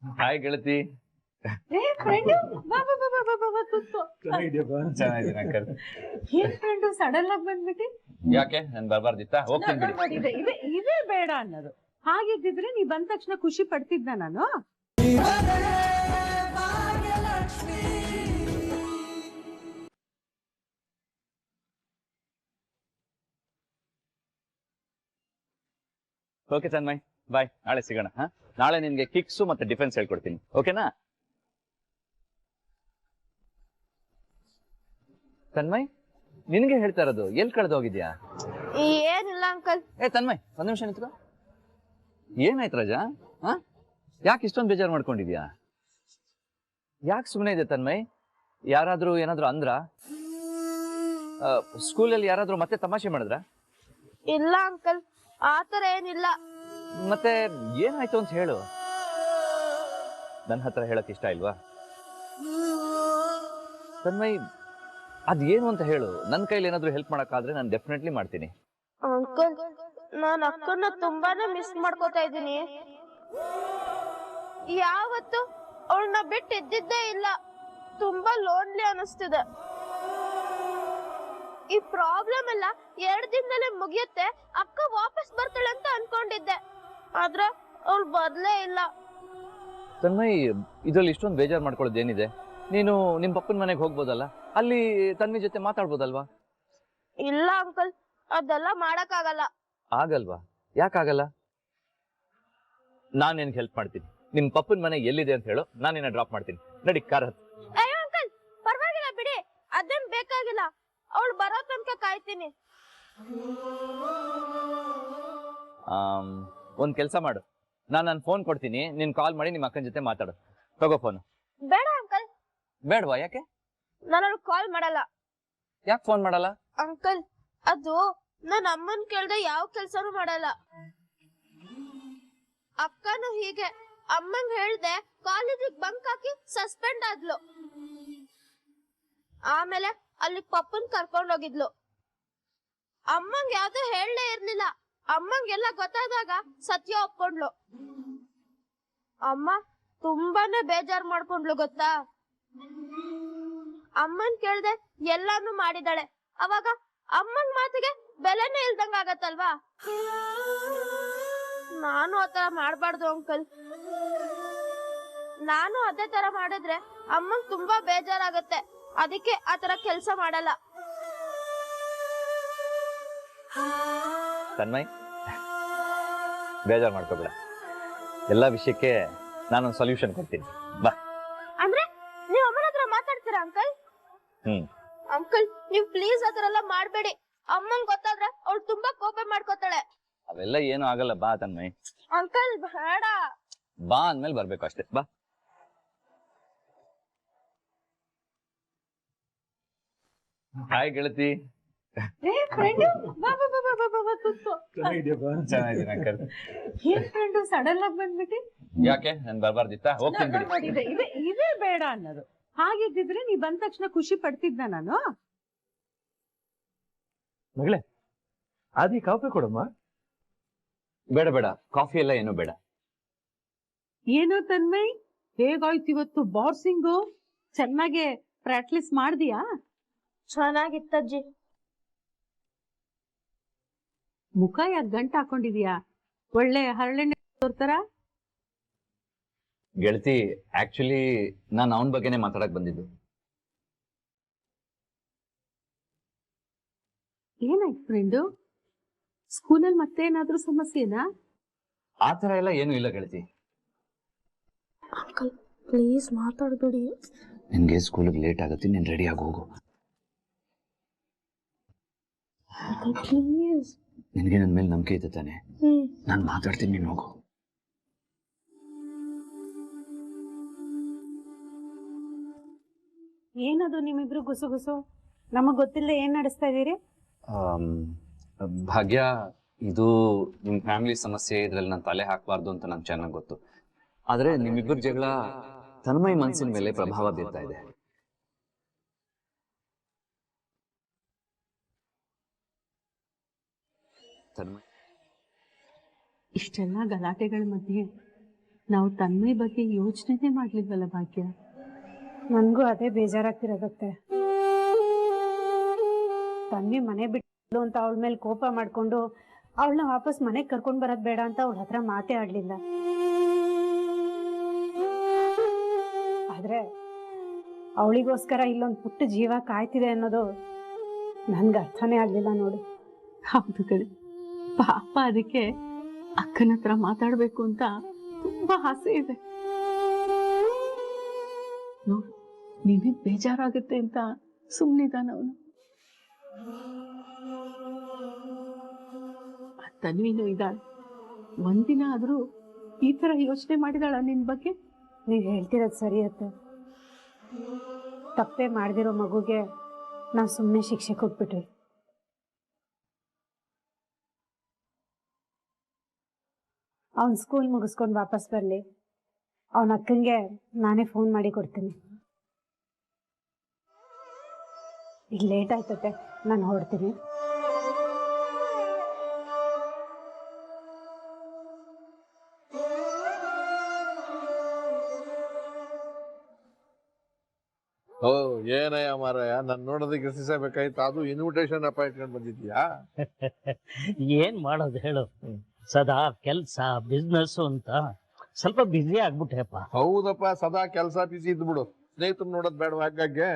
Hi ಗೆಳತಿ. Sudden ಆಗಿ ಬಂದ್ಬಿಟ್ಟು ಯಾಕೆ ನನ್ ಬರ್ಬಾರ್ದಿತ್ತ? ಹೋಗ್ತೀನಿ ಬಿಡಿ. ಇದೇ ಬೇಡ ಅನ್ನೋದು. ಹಾಗಿದ್ದಿದ್ರೆ ನೀ ಬಂದ ತಕ್ಷಣ ಖುಷಿ ಪಡ್ತಿದ್ದ ನಾನು. ಓಕೆ ತನ್ಮಯ್, ಬಾಯ್. ನಾಳೆ ಸಿಗೋಣ. ನಾಳೆ ನಿನ್ಗೆ ಕಿಕ್ಸು ಮತ್ತೆ ಡಿಫೆನ್ಸ್ ಹೇಳ್ಕೊಡ್ತೀನಿ, ಓಕೆನಾ? ತನ್ಮಯ್, ನಿನ್ಗೆ ಹೇಳ್ತಾ ಇರೋದು, ಎಲ್ಲಿ ಕಳೆದು ಹೋಗಿದ್ಯಾ? ಏನಿಲ್ಲ ಅಂಕಲ್. ತನ್ಮಯ್, ಒಂದ್ ನಿಮಿಷ ನಿಂತ್ಕೋ. ಏನಾಯ್ತು ರಾಜಾ? ಯಾಕೆ ಇಷ್ಟೊಂದು ಬೇಜಾರು ಮಾಡ್ಕೊಂಡಿದ್ಯಾ? ಯಾಕೆ ಸುಮ್ಮನೆ ಇದೆ ತನ್ಮಯ್? ಯಾರಾದ್ರೂ ಏನಾದ್ರು ಅಂದ್ರ? ಸ್ಕೂಲಲ್ಲಿ ಯಾರಾದ್ರೂ ಮತ್ತೆ ತಮಾಷೆ ಮಾಡಿದ್ರ? ಇಲ್ಲ ಅಂಕಲ್, ಆತರ ಏನಿಲ್ಲ. ಮತ್ತೆ ಏನಾಯ್ತು ಅಂತ ಹೇಳು. ನನ್ನ ಹತ್ರ ಹೇಳಕ್ ಇಷ್ಟ ಇಲ್ವಾ? ತನ್ಮಯ್, ಅದೇನು ಅಂತ ಹೇಳು. ನನ್ನ ಕೈಲಿ ಏನಾದ್ರೂ ಹೆಲ್ಪ್ ಮಾಡಕ್ಕಾದ್ರೆ ನಾನು ಡೆಫಿನೆಟ್ಲಿ ಮಾಡ್ತೀನಿ. ಅಂಕಲ್, ನಾನು ಅಕ್ಕನ ತುಂಬಾನೇ ಮಿಸ್ ಮಾಡ್ಕೋತಾ ಇದ್ದೀನಿ. ಯಾವತ್ತು ಅವಳನ್ನ ಬಿಟ್ಟು ಇದ್ದಿದ್ದೇ ಇಲ್ಲ. ತುಂಬಾ ಲೋನ್ಲಿ ಅನಿಸ್ತಿದೆ. ಈ ಪ್ರಾಬ್ಲಮ್ ಎಲ್ಲ 2 ದಿನದಲ್ಲೇ ಮುಗಿಯುತ್ತೆ, ಅಕ್ಕ ವಾಪಸ್ ಬರ್ತಾಳೆ ಅಂತ ಅನ್ಕೊಂಡಿದ್ದೆ. ಆದ್ರೆ ಅವಳು ಬರ್ಲೇ ಇಲ್ಲ. ತನ್ಮಯ್, ಇದ್ರಲ್ಲಿ ಇಷ್ಟೊಂದು ಬೇಜಾರು ಮಾಡ್ಕೊಳ್ಳೋದೇನಿದೆ? ನೀನು ನಿಮ್ ಪಪ್ಪನ ಮನೆಗೆ ಹೋಗ್ಬೋದಲ್ಲ, ಅಲ್ಲಿ ತನ್ವಿ ಜೊತೆ ಮಾತಾಡ್ಬೋದಲ್ವಾ? ಇಲ್ಲ ಅಂಕಲ್, ಅದೆಲ್ಲ ಮಾಡಕ್ಕಾಗಲ್ಲ. ಆಗಲ್ವಾ? ಯಾಕಾಗಲ್ಲ? ನಾನು ನಿನ್ಗೆ ಹೆಲ್ಪ್ ಮಾಡ್ತೀನಿ. ನಿಮ್ ಪಪ್ಪನ ಮನೆ ಎಲ್ಲಿದೆ ಅಂತ ಹೇಳು, ನಾನು ನಿನ್ನ ಡ್ರಾಪ್ ಮಾಡ್ತೀನಿ. ನಡಿ, ಕಾರ್ ಹತ್ತು. ಅಯ್ಯೋ ಅಂಕಲ್, ಪರವಾಗಿಲ್ಲ ಬಿಡಿ, ಅದೇನ್ ಬೇಕಾಗಿಲ್ಲ. ಅವಳು ಬರೋ ತನಕ ಕಾಯ್ತೀನಿ. ಒಂದ್ ಕೆಲ್ಸ ಮಾಡು, ನಾನು ನನ್ನ ಫೋನ್ ಕೊಡ್ತೀನಿ, ನೀನ್ ಕಾಲ್ ಮಾಡಿ ನಿಮ್ಮ ಅಕ್ಕನ ಜೊತೆ ಮಾತಾಡು. ತಗೋ ಫೋನ್. ಬೇಡ ಅಂಕಲ್. ಬೇಡವಾ? ಯಾಕೆ? ನಾನು ಅವ್ಳಿಗೆ ಕಾಲ್ ಮಾಡಲ್ಲ. ಯಾಕೆ ಫೋನ್ ಮಾಡಲ್ಲ? ಅಂಕಲ್, ಅದು ನನ್ನ ಅಮ್ಮನ್ ಕೇಳ್ದೆ ಯಾವ ಕೆಲ್ಸನೂ ಮಾಡಲ್ಲ. ಅಕ್ಕನು ಹೀಗೆ ಅಮ್ಮಂಗ್ ಹೇಳ್ದೆ ಕಾಲೇಜಿಗೆ ಬಂಕ್ ಹಾಕಿ ಸಸ್ಪೆಂಡ್ ಆದ್ಲು. ಆಮೇಲೆ ಅಲ್ಲಿ ಪಪ್ಪನ್ ಕರ್ಕೊಂಡ್ ಹೋಗಿದ್ಲು. ಅಮ್ಮಂಗ್ ಯಾವ್ದು ಹೇಳಲೇ ಇರ್ಲಿಲ್ಲ. ಅಮ್ಮಂಗೆಲ್ಲ ಗೊತ್ತಾದಾಗ ಸತ್ಯ ಒಪ್ಕೊಂಡ್ಲು. ಅಮ್ಮ ತುಂಬಾನೇ ಬೇಜಾರ್ ಮಾಡ್ಕೊಂಡ್ಲು ಗೊತ್ತಾ. ಅಮ್ಮನ್ ಕೇಳ್ದೆ ಎಲ್ಲಾನು ಮಾಡಿದಾಳೆ. ಅವಾಗ ಅಮ್ಮನ್ ಮಾತಿಗೆ ಬೆಲೆನೇ ಇಲ್ದಂಗ ಆಗತ್ತಲ್ವಾ. ನಾನು ಆತರ ಮಾಡ್ಬಾರ್ದು ಅಂಕಲ್. ನಾನು ಅದೇ ತರ ಮಾಡಿದ್ರೆ ಅಮ್ಮಂಗ್ ತುಂಬಾ ಬೇಜಾರಾಗತ್ತೆ. ಅದಕ್ಕೆ ಆತರ ಕೆಲ್ಸ ಮಾಡಲ್ಲ. ತನ್ಮಯ್, ಬೇಜಾರು ಮಾಡ್ಕೋಬೇಡ. ಎಲ್ಲಾ ವಿಷಯಕ್ಕೆ ನಾನೊಂದು ಸೊಲ್ಯೂಷನ್ ಕೊಡ್ತೀನಿ, ಬಾ. ಅಂದ್ರೆ ನೀವ್ ಅಮ್ಮನ ಹತ್ರ ಮಾತಾಡ್ತೀರಾ ಅಂಕಲ್? ಅಂಕಲ್, ನೀವ್ ಪ್ಲೀಸ್ ಆತರ ಎಲ್ಲ ಮಾಡ್ಬೇಡಿ. ಅಮ್ಮಂಗ್ ಗೊತ್ತಾದ್ರೆ ಅವ್ಳು ತುಂಬಾ ಕೋಪ ಮಾಡ್ಕೋತಾಳೆ. ಅವೆಲ್ಲ ಏನು ಆಗಲ್ಲ, ಬಾ ತನ್ಮಯ್. ಅಂಕಲ್ ಬೇಡ. ಬಾ ಅಂದ್ಮೇಲೆ ಬರ್ಬೇಕು ಅಷ್ಟೇ, ಬಾ. ಹಾಯ್ ಗೆಳತಿ. ಸಡನ್ ಆಗಿ ಬಂದ್ಬಿಟ್ಟು ಯಾಕೆ ನನ್ ಬರ್ಬಾರ್ದಿತ್ತ? ಹೋಗ್ತೀನಿ ಬಿಡಿ. ಇದೇ ಬೇಡ ಅನ್ನೋದು. ಹಾಗಿದ್ದಿದ್ರೆ ನೀ ಬಂದ ತಕ್ಷಣ ಖುಷಿ ಪಡ್ತಿದ್ದ ನಾನು. ಮಗಳೇ, ಆದಿ ಕಾಫಿ ಕೊಡಮ್ಮ. ಬೇಡ ಬೇಡ, ಕಾಫಿ ಎಲ್ಲ ಏನು ಬೇಡ. ಏನೋ ತನ್ಮಯ್, ಹೇಗಾಯ್ತು ಇವತ್ತು ಬಾರ್ಸಿಂಗು? ಚೆನ್ನಾಗೆ ಪ್ರಾಕ್ಟೀಸ್ ಮಾಡ್ದಿಯಾ? ಚೆನ್ನಾಗಿತ್ತಜ್ಜಿ. ಮುಖ ಯಾಕೆ ಗಂಟು ಹಾಕೊಂಡಿದ್ಯಾ? ಒಳ್ಳೆ ಹರಳೆಣ್ಣೆ ತೋರ್ತಾರ. ಗೆಳತಿ, ಆಕ್ಚುಲಿ ನಾನು ಅವನ ಬಗ್ಗೆನೇ ಮಾತಾಡಕ್ ಬಂದಿದ್ದು. ಏನಾಯ್ತು ಫ್ರೆಂಡು? ಸ್ಕೂಲಲ್ಲಿ ಮತ್ತೇನಾದ್ರೂ ಸಮಸ್ಯೆನಾ? ಆತರ ಎಲ್ಲ ಏನು ಇಲ್ಲ ಗೆಳತಿ. ಅಂಕಲ್ ಪ್ಲೀಸ್ ಮಾತಾಡ್ಬೇಡಿ. ನಿನ್ಗೆ ಸ್ಕೂಲಿಗೆ ಲೇಟ್ ಆಗುತ್ತೆ, ನೀನ್ ರೆಡಿ ಆಗಿ ಹೋಗು. ಪ್ಲೀಸ್. ನಿನ್ಗೆ ನನ್ನ ಮೇಲೆ ನಂಬಿಕೆ ಇದೆ ತಾನೆ? ನಾನು ಮಾತಾಡ್ತೀನಿ, ನೀನು ಹೋಗು. ಏನದು ನಿಮ್ಮಿಬ್ರು ಗುಸು? ನಮಗ್ ಗೊತ್ತಿಲ್ಲ, ಏನ್ ನಡೆಸ್ತಾ ಇದೀರಿ? ಭಾಗ್ಯ, ಇದು ನಿಮ್ ಫ್ಯಾಮಿಲಿ ಸಮಸ್ಯೆ, ಇದ್ರಲ್ಲಿ ನಾನು ತಲೆ ಹಾಕಬಾರ್ದು ಅಂತ ನಂಗೆ ಚೆನ್ನಾಗಿ ಗೊತ್ತು. ಆದ್ರೆ ನಿಮ್ಮಿಬ್ಬರ ಜಗಳ ತನ್ಮಯ್ ಮನಸ್ಸಿನ ಮೇಲೆ ಪ್ರಭಾವ ಬೀರ್ತಾ ಇದೆ. ಇಷ್ಟೆಲ್ಲ ಗಲಾಟೆಗಳ ಮಧ್ಯೆ ನಾವು ತನ್ಮಯ್ ಬಗ್ಗೆ ಯೋಚನೆ ಮಾಡ್ಲಿಲ್ವಲ್ಲ ಭಾಗ್ಯ. ನನಗೂ ಅದೇ ಬೇಜಾರಾಗ್ತಿರೋದತ್ತೆ. ತನ್ವಿ ಮನೆ ಬಿಟ್ಟು ಅಂತ ಅವಳ ಮೇಲೆ ಕೋಪ ಮಾಡ್ಕೊಂಡು ಅವಳನ್ನ ವಾಪಸ್ ಮನೆಗೆ ಕರ್ಕೊಂಡು ಬರೋದು ಬೇಡ ಅಂತ ಅವಳ ಹತ್ರ ಮಾತೇ ಆಡ್ಲಿಲ್ಲ. ಆದ್ರೆ ಅವಳಿಗೋಸ್ಕರ ಇಲ್ಲೊಂದು ಪುಟ್ಟ ಜೀವ ಕಾಯ್ತಿದೆ ಅನ್ನೋದು ನನ್ಗೆ ಅರ್ಥನೇ ಆಗ್ಲಿಲ್ಲ ನೋಡಿ. ಹೌದು ಕಡೆ, ಪಾಪ ಅದಕ್ಕೆ ಅಕ್ಕನ ಹತ್ರ ಮಾತಾಡ್ಬೇಕು ಅಂತ ತುಂಬಾ ಆಸೆ ಇದೆ. ನೋಡು, ನಿನಗೆ ಬೇಜಾರಾಗುತ್ತೆ ಅಂತ ಸುಮ್ಮನಿದ್ದಾನ ಅವನು. ತನ್ವಿನೂ ಇದ್ದಾಳೆ, ಒಂದಿನ ಆದ್ರೂ ಈ ತರ ಯೋಚನೆ ಮಾಡಿದಾಳ ನಿನ್ ಬಗ್ಗೆ? ನೀವ್ ಹೇಳ್ತಿರೋದು ಸರಿ ಅತ್ತೆ. ತಪ್ಪೇ ಮಾಡ್ದಿರೋ ಮಗುಗೆ ನಾವು ಸುಮ್ಮನೆ ಶಿಕ್ಷೆ ಕೊಟ್ಬಿಟ್ರಿ. ಅವನ್ ಸ್ಕೂಲ್ ಮುಗಿಸ್ಕೊಂಡು ವಾಪಸ್ ಬರ್ಲಿ, ಅವನ ಅಕ್ಕಂಗೆ ನಾನೇ ಫೋನ್ ಮಾಡಿ ಕೊಡ್ತೀನಿ. ಈಗ ಲೇಟ್ ಆಯ್ತತೆ, ನಾನು ಹೊರಡ್ತೀನಿ. ಓ ಏನಯ್ಯ ಮಾರಾಯ, ನನ್ ನೋಡೋದಕ್ಕೆ ಬೇಕಾಯ್ತು, ಅದು ಇನ್ವಿಟೇಷನ್ ಅಪ್ಪ ಇಟ್ಕೊಂಡು ಬಂದಿದ್ಯಾ? ಏನ್ ಮಾಡೋದು ಹೇಳು, ಸದಾ ಕೆಲ್ಸ ಬಿಸ್ನೆಸ್ ಅಂತ ಸ್ವಲ್ಪ ಬ್ಯುಸಿ ಆಗ್ಬಿಟ್ಟೆಪ್ಪ. ಹೌದಪ್ಪ, ಸದಾ ಕೆಲಸ ಬಿಸಿ ಇದ್ದು ಬಿಡು, ಸ್ನೇಹಿತರು ನೋಡೋದ್ ಬೇಡ ಹಾಗಾಗಿ.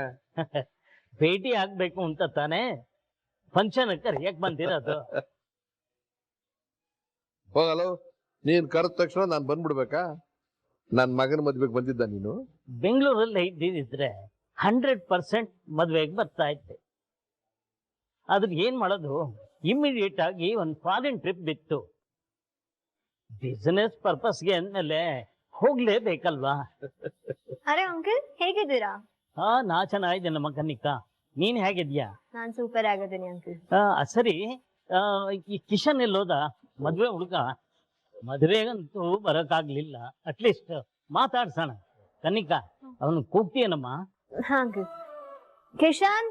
ಭೇಟಿ ಆಗ್ಬೇಕು ಅಂತ ತಾನೇ ಫಂಕ್ಷನ್ ಕರಿಯಕ್ ಬಂದಿರೋದು. ಹೋಗಲ್ಲ, ನೀನ್ ಕರೆದ ತಕ್ಷಣ ನಾನ್ ಬಂದ್ಬಿಡ್ಬೇಕಾ? ನನ್ ಮಗನ ಮದ್ವೆಗೆ ಬಂದಿದ್ದ ನೀನು? ಬೆಂಗಳೂರಲ್ಲಿ ಇದ್ದಿದ್ರೆ 100% ಮದ್ವೆಗೆ ಬರ್ತಾ ಇದ್ದೆ. ಅದ್ರ ಏನ್ ಮಾಡೋದು, ಇಮಿಡಿಯೇಟ್ ಆಗಿ ಒಂದು ಫಾರಿನ್ ಟ್ರಿಪ್ ಬಿತ್ತು. ಬಿಸಿನೆಸ್ ಪರ್ಪಸ್ಗೆ ಅಂದ್ಮೇಲೆ ಹೋಗ್ಲೇಬೇಕಲ್ವಾ. ಅರೆ ಅಂಕಲ್, ಹೇಗಿದ್ದೀರಾ? ನಾ ಚೆನ್ನಾಗಿದ್ದೆ ನಮ್ಮ ಕನ್ನಿಕಾ, ನೀನ್ ಹೇಗಿದ್ಯಾ? ನಾನ್ ಸೂಪರ್ ಆಗಿದ್ದೀನಿ ಅಂಕಲ್. ಸರಿ, ಈ ಕಿಶನ್ ಎಲ್ಲೋದ? ಮದ್ವೆ ಹುಡುಗ ಮದ್ವೆಗಂತೂ ಬರಕ್ಕಾಗ್ಲಿಲ್ಲ, ಅಟ್ಲೀಸ್ಟ್ ಮಾತಾಡ್ಸೋಣ. ಕನ್ನಿಕಾ, ಅವನು ಕೂಗ್ತೀಯನಮ್ಮ? ಹಾ ಅಂಕಲ್. ಕಿಶಾನ್,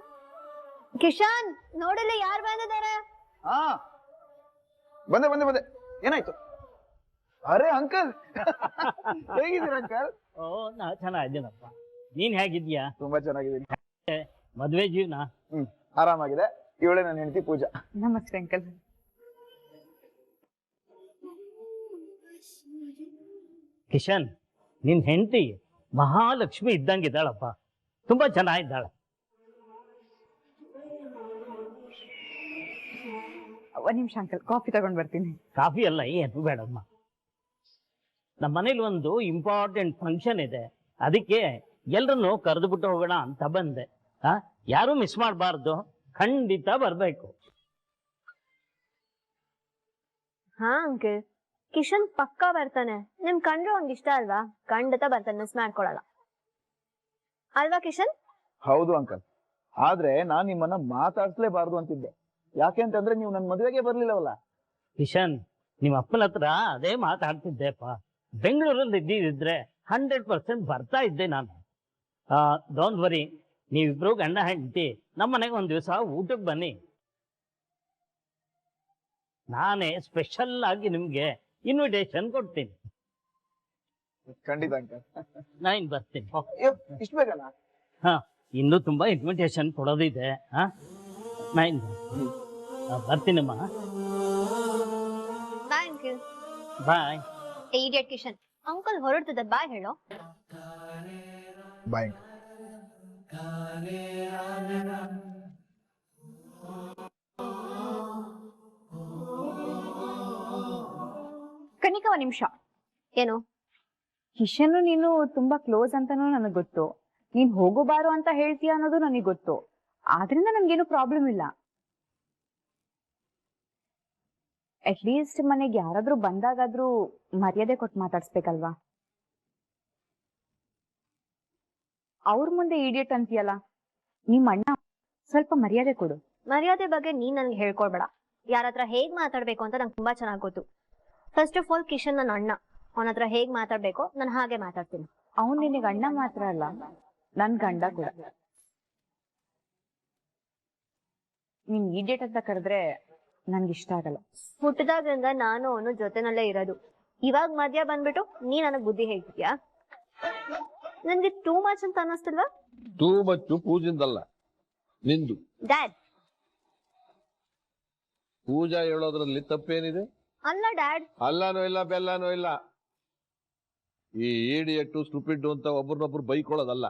ಕಿಶಾನ್ ನೋಡಲ್ಲ ಯಾರು ಬಂದಿದ್ದಾರೆ? ಬಂದೆ ಬಂದೆ ಬಂದೆ. ಏನಾಯ್ತು? ಅರೆ ಅಂಕಲ್, ಹೇಗಿದ್ದೀರ ಅಂಕಲ್? ಓ, ನಾ ಚೆನ್ನಾಗಿದ್ದೀನಪ್ಪ, ನೀನ್ ಹೇಗಿದ್ಯಾ? ತುಂಬಾ ಚೆನ್ನಾಗಿದ್ದೀನಿ. ಮದ್ವೆ ಜೀವನ? ಆರಾಮಾಗಿದೆ. ಇವಳೇ ನನ್ನ ಹೆಂಡತಿ ಪೂಜಾ. ನಮಸ್ತೆ ಅಂಕಲ್. ಕಿಶನ್, ನಿನ್ ಹೆಂಡತಿ ಮಹಾಲಕ್ಷ್ಮಿ ಇದ್ದಂಗಿದ್ದಾಳಪ್ಪ, ತುಂಬಾ ಚೆನ್ನಾಗಿದ್ದಾಳೆ. ಒಂದ್ ನಿಮಿಷ ಅಂಕಲ್, ಕಾಫಿ ತಗೊಂಡ್ ಬರ್ತೀನಿ. ಕಾಫಿ ಅಲ್ಲ, ಏನು ಬೇಡಮ್ಮ. ನಮ್ಮ ಮನೇಲಿ ಒಂದು ಇಂಪಾರ್ಟೆಂಟ್ ಫಂಕ್ಷನ್ ಇದೆ, ಅದಕ್ಕೆ ಎಲ್ರನ್ನು ಕರೆದು ಬಿಟ್ಟು ಹೋಗೋಣ ಅಂತ ಬಂದೆ. ಯಾರು ಮಿಸ್ ಮಾಡಬಾರ್ದು, ಖಂಡಿತ ಬರ್ಬೇಕು. ಹಾ ಅಂಕಲ್, ಕಿಶನ್ ಪಕ್ಕಾ ಬರ್ತಾನೆ. ನಿಮ್ ಕಂಡ್ರೆ ಒಂದ್ ಇಷ್ಟ ಅಲ್ವಾ? ಖಂಡಿತ ಬರ್ತಾನೆ, ಮಿಸ್ ಮಾಡ್ಕೊಳಲ್ಲ ಅಲ್ವಾ ಕಿಶನ್? ಹೌದು ಅಂಕಲ್, ಆದ್ರೆ ನಾನ್ ನಿಮ್ಮನ್ನ ಮಾತಾಡ್ಸ್ಲೇಬಾರ್ದು ಅಂತಿದ್ದೆ. ಯಾಕೆ ಅಂತಂದ್ರೆ ನೀವು ನನ್ನ ಮದುವೆಗೆ ಬರ್ಲಿಲ್ಲವಲ್ಲ. ಕಿಶನ್, ನಿಮ್ಮ ಅಪ್ಪನ ಹತ್ರ ಅದೇ ಮಾತಾಡ್ತಿದ್ದೆಪ್ಪ. ಬೆಂಗಳೂರಲ್ಲಿ ಇದ್ದಿದ್ರೆ 100% ಬರ್ತಾ ಇದ್ದೆ ನಾನು. ಡೋಂಟ್ ವರಿ, ನೀವಿಬ್ರು ಗಂಡ ಹೆಂಡತಿ ನಮ್ಮ ಮನೆಗೆ ಒಂದ್ ದಿವಸ ಊಟಕ್ಕೆ ಬನ್ನಿ. ನಾನೇ ಸ್ಪೆಷಲ್ ಆಗಿ ನಿಮ್ಗೆ ಇನ್ವಿಟೇಷನ್ ಕೊಡ್ತೀನಿ. ಖಂಡಿತ ಅಂಕಲ್. ನಾನು ಬರ್ತೀನಿ. ಇಷ್ಟು ಬೇಕಲ್ಲ? ಇನ್ನೂ ತುಂಬಾ ಇನ್ವಿಟೇಷನ್ ಕೊಡೋದಿದೆ. ನಾನು ಬರ್ತೀನಮ್ಮ. Bye uncle. Bye. Idiot Kishan, uncle ಹೊರಡ್ತಿದ್ದ, ಬಾಯ್ ಹೇಳೋ. ಬಾಯ್. ಕನಿಕಾ, ಒಂದ್ ನಿಮಿಷ. ಏನು? ಕಿಶನ್ ನೀನು ತುಂಬಾ ಕ್ಲೋಸ್ ಅಂತಾನೂ ನನಗ್ ಗೊತ್ತು, ನೀನ್ ಹೋಗೋ ಬಾರೋ ಅಂತ ಹೇಳ್ತೀಯ ಅನ್ನೋದು ನನಗ್ ಗೊತ್ತು. ಆದ್ರಿಂದ ನನ್ಗೇನು ಪ್ರಾಬ್ಲಮ್ ಇಲ್ಲ. ಅಟ್ಲೀಸ್ಟ್ ಮನೆಗೆ ಯಾರಾದ್ರೂ ಬಂದಾಗಾದ್ರೂ ಮರ್ಯಾದೆ ಕೊಟ್ಟು ಮಾತಾಡ್ಸ್ಬೇಕಲ್ವಾ? ಅವ್ರ ಮುಂದೆ ಇಡಿಯಟ್ ಅಂತೀಯಲ್ಲ, ನಿಮ್ ಅಣ್ಣ, ಸ್ವಲ್ಪ ಮರ್ಯಾದೆ ಕೊಡು. ಮರ್ಯಾದೆ ಬಗ್ಗೆ ನೀನ್ ನನ್ಗೆ ಹೇಳ್ಕೊಡ್ಬೇಡ. ಯಾರ ಹತ್ರ ಹೇಗ್ ಮಾತಾಡ್ಬೇಕು ಅಂತ ನಂಗೆ ತುಂಬಾ ಚೆನ್ನಾಗ್ ಗೊತ್ತು. ಫಸ್ಟ್ ಆಫ್ ಆಲ್ ಕಿಶನ್ ನನ್ನ ಅಣ್ಣ, ಅವನ ಹತ್ರ ಹೇಗ್ ಮಾತಾಡ್ಬೇಕು ನಾನು ಹಾಗೆ ಮಾತಾಡ್ತೀನಿ. ಅವ್ನು ನಿನಗೆ ಅಣ್ಣ ಮಾತ್ರ ಅಲ್ಲ, ನನ್ ಗಂಡ ಕೂಡ. ನೀನ್ ಇಡಿಯಟ್ ಅಂತ ಕರೆದ್ರೆ ನನ್ಗೆ ಇಷ್ಟ ಆಗಲ್ಲ. ಹುಟ್ಟಿದಾಗ್ರಿಂದ ನಾನು ಅವನು ಜೊತೆನಲ್ಲೇ ಇರೋದು. ಇವಾಗ ಮಧ್ಯ ಬಂದ್ಬಿಟ್ಟು ನೀ ನನಗ್ ಬುದ್ಧಿ ಹೇಳ್ತಿದ್ಯಾ? ನನ್ಗೆ ಟೂ ಮಚ್ ಅಂತ ಅನ್ನಿಸ್ತಿಲ್ವಾ? ಟೂ ಮಚ್ಚು ಪೂಜಿಂದಲ್ಲ, ನಿಂದು. ಡ್ಯಾಡ್. ಪೂಜಾ ಹೇಳೋದ್ರಲ್ಲಿ ತಪ್ಪೇನಿದೆ? ಅಲ್ಲ ಡ್ಯಾಡ್. ಅಲ್ಲಾನೂ ಇಲ್ಲ ಬೆಲ್ಲಾನೂ ಇಲ್ಲ. ಈ ಇಡಿಯಟ್ಟು ಸ್ಟುಪಿಡ್ ಅಂತ ಒಬ್ರನ್ನೊಬ್ರು ಬೈಕೊಳ್ಳೋದಲ್ಲ.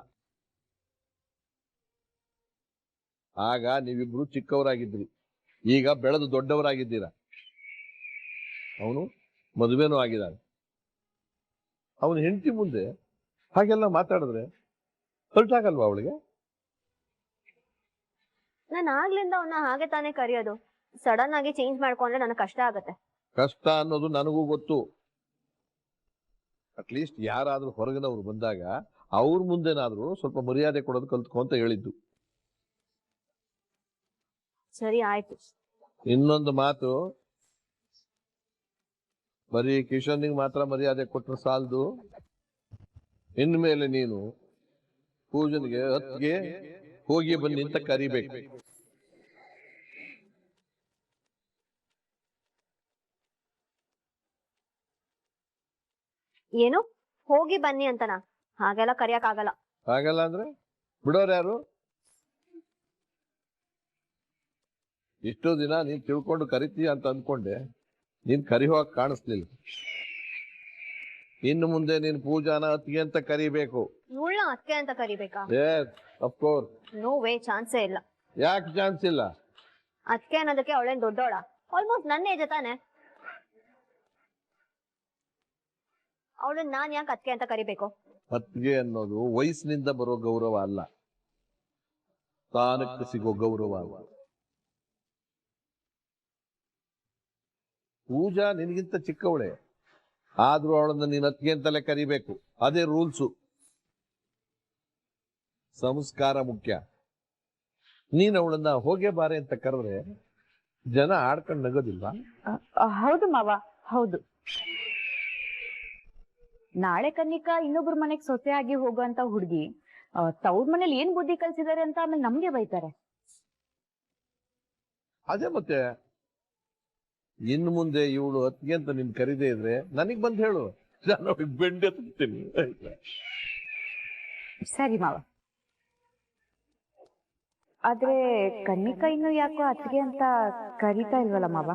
ಆಗ ನೀವಿಬ್ರು ಚಿಕ್ಕವರಾಗಿದ್ರಿ, ಈಗ ಬೆಳೆದು ದೊಡ್ಡವರಾಗಿದ್ದೀರಾ. ಅವನು ಮದುವೆನೂ ಆಗಿದ್ದಾನೆ. ಅವನ ಹೆಂಡತಿ ಮುಂದೆ ಹಾಗೆಲ್ಲ ಮಾತಾಡಿದ್ರೆ ಹೊರಟಾಗಲ್ವಾ ಅವಳಿಗೆ? ನಾನು ಆಗ್ಲಿಂದ ಅವನ್ನ ಹಾಗೆ ತಾನೇ ಕರೆಯೋದು. ಸಡನ್ ಆಗಿ ಚೇಂಜ್ ಮಾಡ್ಕೊಂಡ್ರೆ ನನಗೆ ಕಷ್ಟ ಆಗತ್ತೆ. ಕಷ್ಟ ಅನ್ನೋದು ನನಗೂ ಗೊತ್ತು. ಅಟ್ಲೀಸ್ಟ್ ಯಾರಾದ್ರೂ ಹೊರಗಿನವ್ರು ಬಂದಾಗ ಅವ್ರ ಮುಂದೆನಾದ್ರೂ ಸ್ವಲ್ಪ ಮರ್ಯಾದೆ ಕೊಡೋದು ಕಲ್ತ್ಕೊ ಅಂತ ಹೇಳಿದ್ದು. ಸರಿ ಆಯ್ತು. ಇನ್ನೊಂದು ಮಾತು, ಬರೀ ಕಿಶನ್ನಿಗೆ ಮಾತ್ರ ಮರ್ಯಾದೆ ಕೊಟ್ಟರೆ ಸಾಲದು. ಇನ್ಮೇಲೆ ನೀನು ಪೂಜನ್ಗೆ ಹೊತ್ತಿಗೆ ಹೋಗಿ ಬನ್ನಿ ಅಂತ ಕರಿಬೇಕು. ಏನು ಹೋಗಿ ಬನ್ನಿ ಅಂತನಾ? ಹಾಗೆಲ್ಲ ಕರಿಯಕ್ ಆಗಲ್ಲ. ಹಾಗಲ್ಲ ಅಂದ್ರೆ ಬಿಡೋರು ಯಾರು? ಇಷ್ಟೋ ದಿನ ನೀನ್ ತಿಳ್ಕೊಂಡು ಕರಿತೀಯ ಅಂತ ಅಂದ್ಕೊಂಡೆ, ನೀನ್ ಕರಿಯುವಾಗ ಕಾಣಿಸ್ಲಿಲ್ಲ. ಇನ್ನು ಮುಂದೆ ನೀನ್ ಪೂಜಾನ ಅತ್ತಿಗೆ ಅಂತ ಕರಿಬೇಕು. ಇವಳ ಅತ್ತೆ ಅಂತ ಕರಿಬೇಕಾ? ಅಫ್ಕೋರ್ಸ್. ನೋ ವೇ, ಚಾನ್ಸೇ ಇಲ್ಲ. ಯಾಕೆ ಚಾನ್ಸ್ ಇಲ್ಲ? ಅತ್ತೆ ಅನ್ನೋದಕ್ಕೆ ಅವಳೇನ್ ದೊಡ್ಡೋಳ? ಆಲ್ಮೋಸ್ಟ್ ನನ್ನ ಏಜ್ ತಾನೆ. ಅವಳನ್ನ ನಾನ್ ಯಾಕೆ ಅತ್ತೆ ಅಂತ ಕರಿಬೇಕು? ಅತ್ತಿಗೆ ಅನ್ನೋದು ವಯಸ್ಸಿನಿಂದ ಬರೋ ಗೌರವ ಅಲ್ಲ, ಸ್ಥಾನಕ್ಕೆ ಸಿಗೋ ಗೌರವ ಅಲ್ಲ. ಪೂಜಾ ನಿನಗಿಂತ ಚಿಕ್ಕವಳೆ, ಆದ್ರೂ ಅವಳನ್ನ ನೀನ್ ಅತ್ತಿಗೆ ಅಂತಲೇ ಕರಿಬೇಕು. ಅದೇ ರೂಲ್ಸು. ಸಂಸ್ಕಾರ ಮುಖ್ಯ. ನೀನ್ ಅವಳನ್ನ ಹೋಗೇ ಬಾರೆ ಅಂತ ಕರೆದ್ರೆ ಜನ ಆಡ್ಕೊಂಡು ನಗೋದಿಲ್ವಾ? ಹೌದು ಮಾವ, ಹೌದು. ನಾಳೆ ಕನ್ನಿಕಾ ಇನ್ನೊಬ್ರ ಮನೆಗ್ ಸೊಸೆ ಆಗಿ ಹೋಗುವಂತ ಹುಡುಗಿ ತವ್ರ ಮನೇಲಿ ಏನ್ ಬುದ್ಧಿ ಕಲ್ಸಿದಾರೆ ಅಂತ ಆಮೇಲೆ ನಮ್ಗೆ ಬೈತಾರೆ. ಅದೇ ಮತ್ತೆ, ಇನ್ನು ಮುಂದೆ ಇವಳು ಅತ್ತಿಗೆ ಅಂತ ನಿನ್ ಕರೀದೇ ಇದ್ರೆ ನನಗ್ ಬಂದ್ ಹೇಳು, ನಾನು ಅವ್ಳಿಗೆ ಬೆಂಡೆ ತುಂಬ್ತೀನಿ. ಸರಿ ಮಾವ. ಆದ್ರೆ ಕನ್ನಿಕಾ ಇನ್ನು ಯಾಕೋ ಅತ್ತಿಗೆ ಅಂತ ಕರೀತಾ ಇಲ್ವಲ್ಲ ಮಾವ?